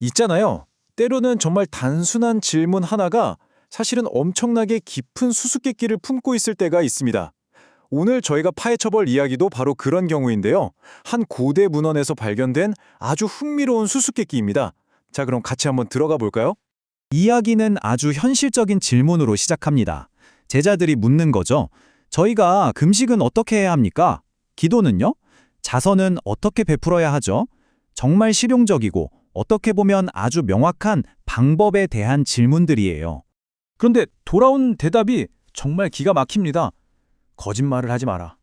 있잖아요. 때로는 정말 단순한 질문 하나가 사실은 엄청나게 깊은 수수께끼를 품고 있을 때가 있습니다. 오늘 저희가 파헤쳐볼 이야기도 바로 그런 경우인데요. 한 고대 문헌에서 발견된 아주 흥미로운 수수께끼입니다. 자, 그럼 같이 한번 들어가 볼까요? 이야기는 아주 현실적인 질문으로 시작합니다. 제자들이 묻는 거죠. 저희가 금식은 어떻게 해야 합니까? 기도는요? 자선은 어떻게 베풀어야 하죠? 정말 실용적이고 어떻게 보면 아주 명확한 방법에 대한 질문들이에요. 그런데 돌아온 대답이 정말 기가 막힙니다. 거짓말을 하지 마라.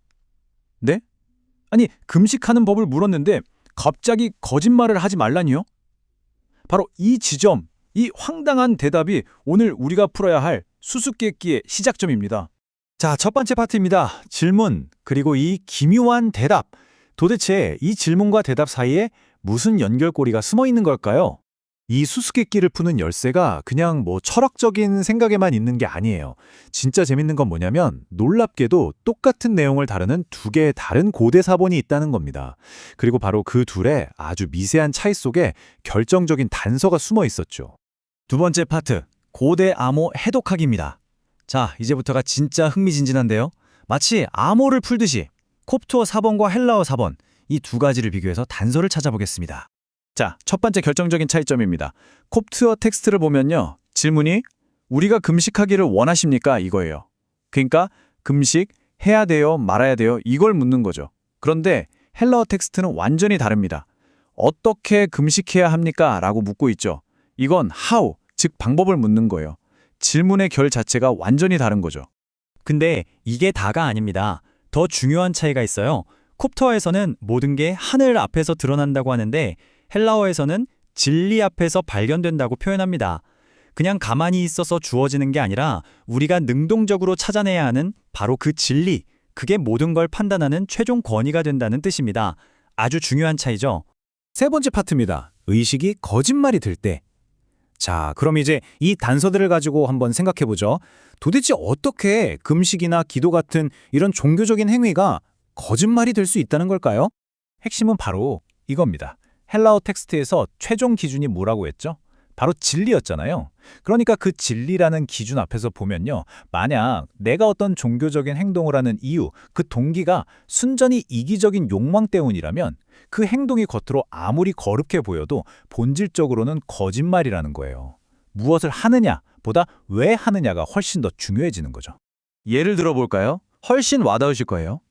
네? 아니, 금식하는 법을 물었는데 갑자기 거짓말을 하지 말라니요? 바로 이 지점, 이 황당한 대답이 오늘 우리가 풀어야 할 수수께끼의 시작점입니다. 자, 첫 번째 파트입니다. 질문, 그리고 이 기묘한 대답. 도대체 이 질문과 대답 사이에 무슨 연결고리가 숨어 있는 걸까요? 이 수수께끼를 푸는 열쇠가 그냥 철학적인 생각에만 있는 게 아니에요. 진짜 재밌는 건 뭐냐면 놀랍게도 똑같은 내용을 다루는 두 개의 다른 고대 사본이 있다는 겁니다. 그리고 바로 그 둘의 아주 미세한 차이 속에 결정적인 단서가 숨어 있었죠. 두 번째 파트, 고대 암호 해독학입니다. 자, 이제부터가 진짜 흥미진진한데요. 마치 암호를 풀듯이 콥트어 사본과 헬라어 사본, 이 두 가지를 비교해서 단서를 찾아보겠습니다. 자, 첫 번째 결정적인 차이점입니다. 콥트어 텍스트를 보면요. 질문이 우리가 금식하기를 원하십니까? 이거예요. 그러니까 금식 해야 돼요? 말아야 돼요? 이걸 묻는 거죠. 그런데 헬라어 텍스트는 완전히 다릅니다. 어떻게 금식해야 합니까? 라고 묻고 있죠. 이건 how, 즉 방법을 묻는 거예요. 질문의 결 자체가 완전히 다른 거죠. 근데 이게 다가 아닙니다. 더 중요한 차이가 있어요. 콥트어에서는 모든 게 하늘 앞에서 드러난다고 하는데 헬라어에서는 진리 앞에서 발견된다고 표현합니다. 그냥 가만히 있어서 주어지는 게 아니라 우리가 능동적으로 찾아내야 하는 바로 그 진리, 그게 모든 걸 판단하는 최종 권위가 된다는 뜻입니다. 아주 중요한 차이죠. 세 번째 파트입니다. 의식이 거짓말이 될 때. 자, 그럼 이제 이 단서들을 가지고 한번 생각해보죠. 도대체 어떻게 금식이나 기도 같은 이런 종교적인 행위가 거짓말이 될 수 있다는 걸까요? 핵심은 바로 이겁니다. 헬라어 텍스트에서 최종 기준이 뭐라고 했죠? 바로 진리였잖아요. 그러니까 그 진리라는 기준 앞에서 보면요. 만약 내가 어떤 종교적인 행동을 하는 이유, 그 동기가 순전히 이기적인 욕망 때문이라면 그 행동이 겉으로 아무리 거룩해 보여도 본질적으로는 거짓말이라는 거예요. 무엇을 하느냐보다 왜 하느냐가 훨씬 더 중요해지는 거죠. 예를 들어볼까요? 훨씬 와닿으실 거예요.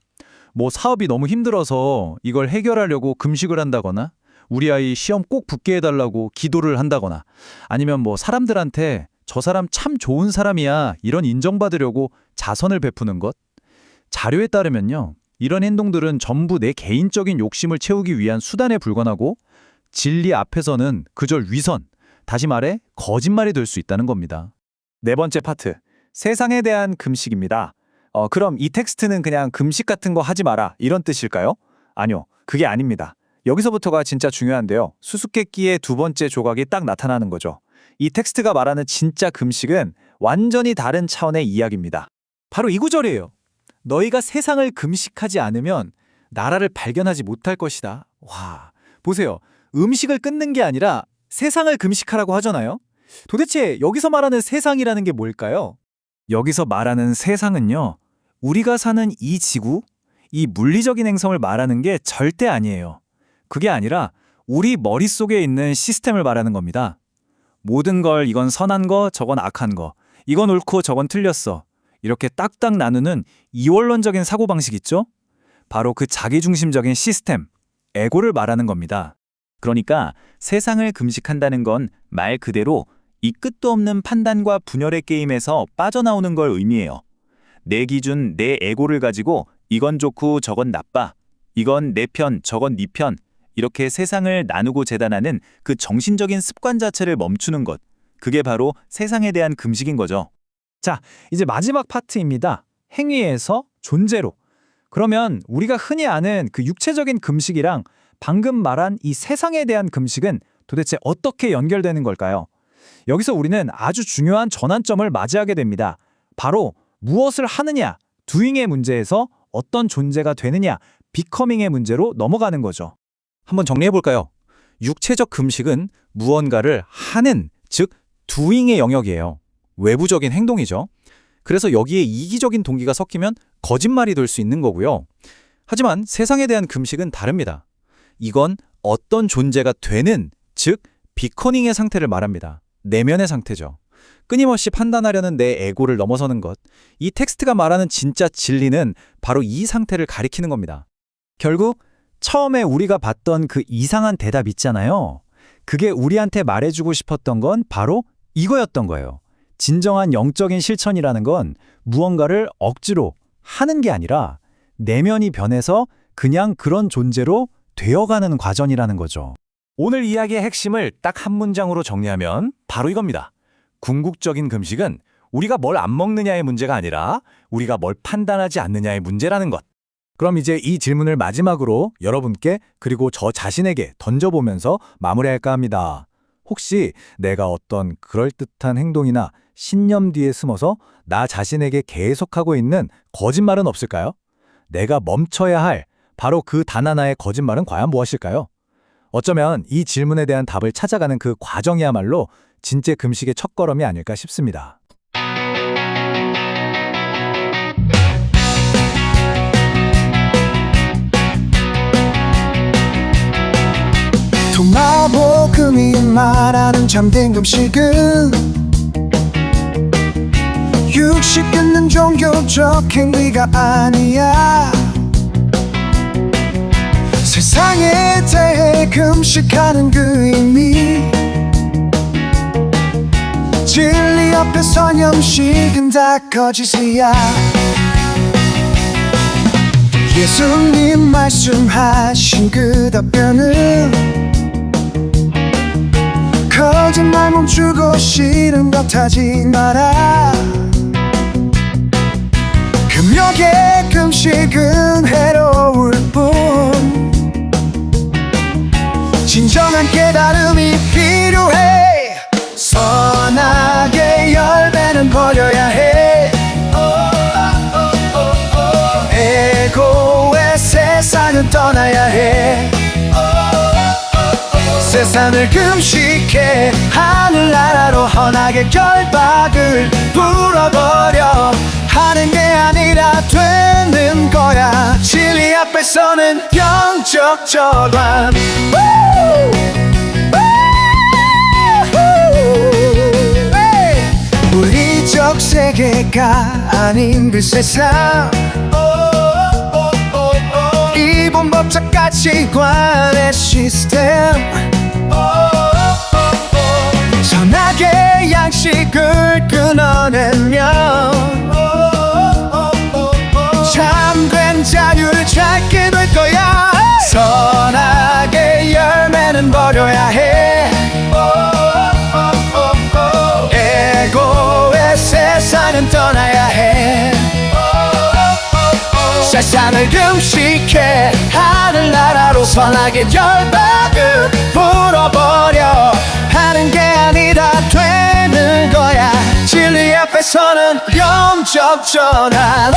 사업이 너무 힘들어서 이걸 해결하려고 금식을 한다거나 우리 아이 시험 꼭 붙게 해달라고 기도를 한다거나 아니면 사람들한테 저 사람 참 좋은 사람이야 이런 인정받으려고 자선을 베푸는 것. 자료에 따르면요. 이런 행동들은 전부 내 개인적인 욕심을 채우기 위한 수단에 불과하고 진리 앞에서는 그저 위선, 다시 말해 거짓말이 될 수 있다는 겁니다. 네 번째 파트, 세상에 대한 금식입니다. 그럼 이 텍스트는 그냥 금식 같은 거 하지 마라 이런 뜻일까요? 아니요, 그게 아닙니다. 여기서부터가 진짜 중요한데요. 수수께끼의 두 번째 조각이 딱 나타나는 거죠. 이 텍스트가 말하는 진짜 금식은 완전히 다른 차원의 이야기입니다. 바로 이 구절이에요. 너희가 세상을 금식하지 않으면 나라를 발견하지 못할 것이다. 와, 보세요. 음식을 끊는 게 아니라 세상을 금식하라고 하잖아요. 도대체 여기서 말하는 세상이라는 게 뭘까요? 여기서 말하는 세상은요. 우리가 사는 이 지구, 이 물리적인 행성을 말하는 게 절대 아니에요. 그게 아니라 우리 머릿속에 있는 시스템을 말하는 겁니다. 모든 걸 이건 선한 거, 저건 악한 거, 이건 옳고 저건 틀렸어. 이렇게 딱딱 나누는 이원론적인 사고방식 있죠? 바로 그 자기중심적인 시스템, 에고를 말하는 겁니다. 그러니까 세상을 금식한다는 건 말 그대로 이 끝도 없는 판단과 분열의 게임에서 빠져나오는 걸 의미해요. 내 기준, 내 에고를 가지고 이건 좋고 저건 나빠, 이건 내 편, 저건 네 편, 이렇게 세상을 나누고 재단하는 그 정신적인 습관 자체를 멈추는 것. 그게 바로 세상에 대한 금식인 거죠. 자, 이제 마지막 파트입니다. 행위에서 존재로. 그러면 우리가 흔히 아는 그 육체적인 금식이랑 방금 말한 이 세상에 대한 금식은 도대체 어떻게 연결되는 걸까요? 여기서 우리는 아주 중요한 전환점을 맞이하게 됩니다. 바로 무엇을 하느냐, doing의 문제에서 어떤 존재가 되느냐, becoming의 문제로 넘어가는 거죠. 한번 정리해 볼까요? 육체적 금식은 무언가를 하는, 즉 doing의 영역이에요. 외부적인 행동이죠. 그래서 여기에 이기적인 동기가 섞이면 거짓말이 될 수 있는 거고요. 하지만 세상에 대한 금식은 다릅니다. 이건 어떤 존재가 되는, 즉 비커닝의 상태를 말합니다. 내면의 상태죠. 끊임없이 판단하려는 내 에고를 넘어서는 것. 이 텍스트가 말하는 진짜 진리는 바로 이 상태를 가리키는 겁니다. 결국 처음에 우리가 봤던 그 이상한 대답 있잖아요. 그게 우리한테 말해주고 싶었던 건 바로 이거였던 거예요. 진정한 영적인 실천이라는 건 무언가를 억지로 하는 게 아니라 내면이 변해서 그냥 그런 존재로 되어가는 과정이라는 거죠. 오늘 이야기의 핵심을 딱 한 문장으로 정리하면 바로 이겁니다. 궁극적인 금식은 우리가 뭘 안 먹느냐의 문제가 아니라 우리가 뭘 판단하지 않느냐의 문제라는 것. 그럼 이제 이 질문을 마지막으로 여러분께 그리고 저 자신에게 던져보면서 마무리할까 합니다. 혹시 내가 어떤 그럴듯한 행동이나 신념 뒤에 숨어서 나 자신에게 계속하고 있는 거짓말은 없을까요? 내가 멈춰야 할 바로 그 단 하나의 거짓말은 과연 무엇일까요? 어쩌면 이 질문에 대한 답을 찾아가는 그 과정이야말로 진짜 금식의 첫걸음이 아닐까 싶습니다. 통마복음이 말하는 참된 금식은 육식 끊는 종교적 행위가 아니야. 세상에 대해 금식하는 그 의미, 진리 앞에 선 염식은 다 거짓이야. 예수님 말씀하신 그 답변은 거짓말 멈추고 싫은 것 하지 마라. 금욕의 금식은 해로울 뿐 진정한 깨달음이 필요해. 선악의 열매는 버려야 해. 에고의 세상은 떠나야 해. 세상을 금식해 하늘나라로 헌하게 결박을 풀어버려. 하는 게 아니라 되는 거야. 진리 앞에서는 영적 전환. 물리적 세계가 아닌 그 세상, 이본법적 가치관의 시스템, 선악의 양식을 끊어내면 참된 자유를 찾게 될 거야. 선악의 열매는 버려야 해. 에고의 세상은 떠나야 해. 세상을 금식해 하늘나라로 선악의 결박을 풀어버려. 하는 게 아니라 되는 거야. 진리 앞에서는 영적 전환.